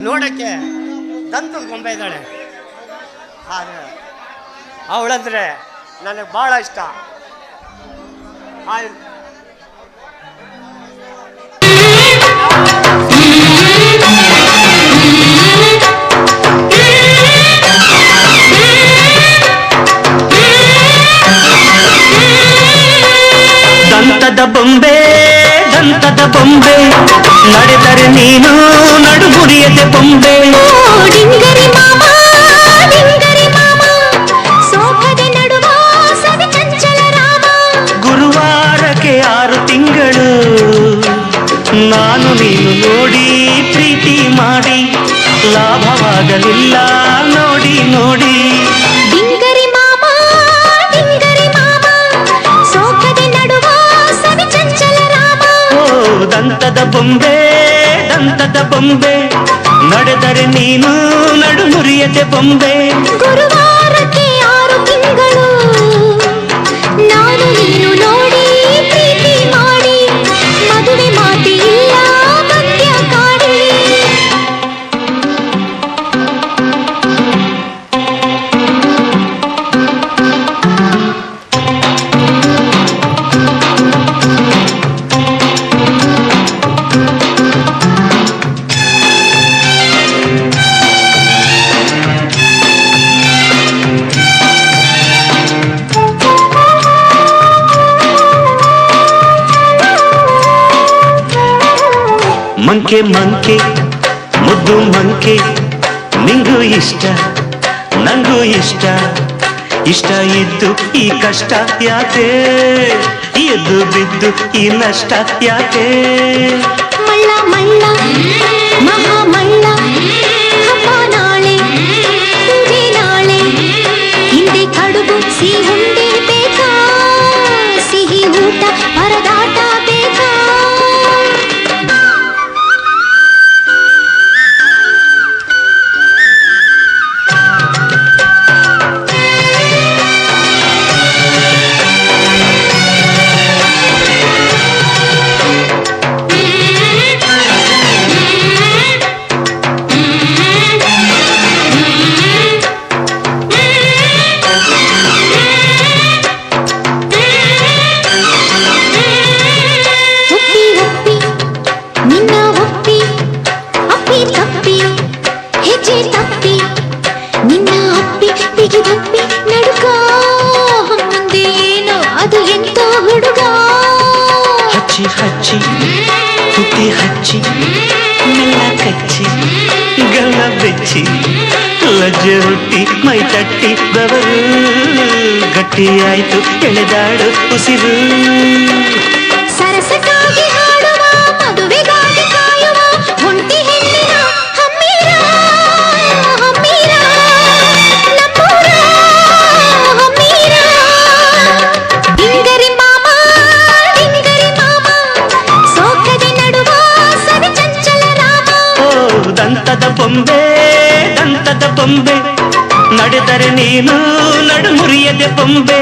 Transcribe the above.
ನೋಡಕ್ಕೆ ದಂತದ ಗೊಂಬೆ ಇದ್ದಾಳೆ, ಆದರೆ ಅವಳಂದ್ರೆ ನನಗೆ ಭಾಳ ಇಷ್ಟ. ದಂತದ ಬೊಂಬೆ ದಂತದ ಬೊಂಬೆ, ನಡೆದರೆ ನೀನು ನಡುಗುರಿಯದೆ ಬೊಂಬೆ. ಡಿಂಗರಿ ಮಾಮ ಡಿಂಗರಿ ಮಾಮ, ಸೋಕದೆ ನಡುವ ಸವಿ ಚಂಚಲ ರಾಮ. ಗುರುವಾರಕ್ಕೆ 6 ತಿಂಗಳು, ನಾನು ನೀನು ನೋಡಿ ಪ್ರೀತಿ ಮಾಡಿ ಲಾಭವಾಗಲಿಲ್ಲ ನೋಡಿ ನೋಡಿ. ಡಿಂಗರಿ ಮಾಮ ಡಿಂಗರಿ ಮಾಮ, ಸೋಕದೆ ನಡುವ ಸವಿ ಚಂಚಲ ರಾಮ. ಓ ದಂತದ ಬೊಂಬೆ ದಂತದ ಬೊಂಬೆ, ನಡೆದರೆ ನೀನು ನಡುಮುರಿಯದೆ ಬೊಂಬೆ. ಗುರುವಾರಕ್ಕೆ 6 ತಿಂಗಳು, ನಾನು ನೀನು ನೋಡಿ ಪ್ರೀತಿ ಮಾಡಿ ಮದುವೆ ಮಾತಿ ಇಲ್ಲ ಮಧ್ಯ ಕಾಡಿ. ಮಂಕೆ ಮಂಕೆ ಮುದ್ದು ಮಂಕೆ, ನಿಂಗೂ ಇಷ್ಟ ನಂಗೂ ಇಷ್ಟ, ಇಷ್ಟ ಇದ್ದು ಈ ಕಷ್ಟ ಯಾಕೆ, ಎದ್ದು ಬಿದ್ದು ಈ ನಷ್ಟ ಯಾಕೆ. ಮಳ್ಳ ಮಳ್ಳ ಮಹಾ ಮಳ್ಳ, ಹಬ್ಬ ನಾಳೆ ಪೂಜೆ ನಾಳೆ, ಹಿಂದೆ ಕಡುಬು ಸಿಹುಂಡಿ ಬೇಕಾ, ಸಿಹಿ ಊಟ ಪರದಾಟ ಬೇಕಾ. ಹಚ್ಚಿ ಹಚ್ಚಿ ತುಟಿ ಹಚ್ಚಿ ಮೆಲ್ಲ ಕಚ್ಚಿ ಗಲ್ಲ ಬೆಚ್ಚಿ, ಲಜ್ಜೆ ಹುಟ್ಟಿ ಮೈ ತಟ್ಟಿ ಬೆವರು ಗಟ್ಟಿಯಾಯ್ತು ಎಳೆದಾಡು ಉಸಿರು. ಸರಸಕ್ಕಾಗಿ ಹಾಡುವ ಮದುವೆಗಾಗಿ ಕಾಯುವ ಒಂಟಿ ಹೆಣ್ಣಿನ ಹಮ್ಮೀರ ಹಮ್ಮೀರ, ನಮ್ಮೂರ ಹಮ್ಮೀರ. ಡಿಂಗರಿ ಮಾಮ ಡಿಂಗರಿ ಮಾಮ, ಸೋಕದೆ ನಡುವ ಸವಿ ಚಂಚಲ ರಾಮ. ಓ ದಂತದ ಬೊಂಬೆ ದಂತದ ಬೊಂಬೆ, ನಡೆದರೆ ನೀನು ನಡುಮುರಿಯದೆ ಬೊಂಬೆ.